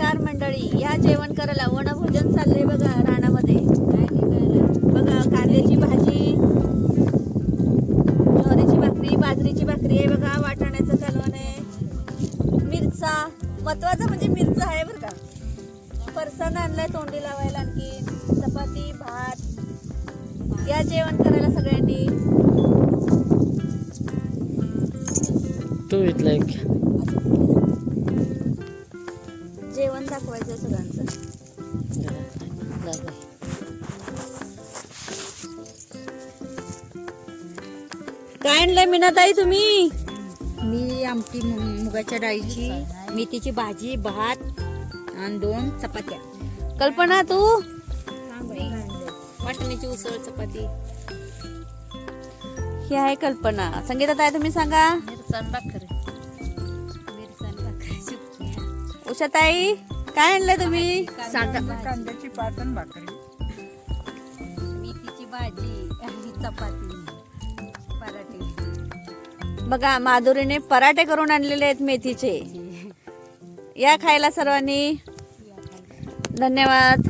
नमस्कार मंडळी, या जेवण करायला वनभोजन चाललंय बघा रानामध्ये. बघा कांद्याची भाजी, ज्वारीची भाकरी, बाजरीची भाकरी आहे बघा, वाटाण्याचं कालवण आहे, मिरचा, महत्वाचं म्हणजे मिरचा आहे बरं का, फरसाण आणलाय तोंडी लावायला, आणखी चपाती भात. या जेवण करायला सगळ्यांनी. तू इथलं जेवण दाखवायचं सगळ्यांचं. काय आणलंय मीनाताई तुम्ही? मी आमटी मुगाच्या डाळीची, मेथीची भाजी, भात आणि 2 चपात्या. कल्पना तू? वाटण्याची उसळ चपाती. ही आहे कल्पना. संगीता ताई तुम्ही सांगा. मिरसाण भाकरी. उषा ताई काय आणलंय तुम्ही? कांद्याची पात आणि भाकरी, मेथीची भाजी आणि चपाती, पराठे. बघा माधुरीने पराठे करून आणलेले आहेत मेथीचे. या खायला सर्वांनी. धन्यवाद.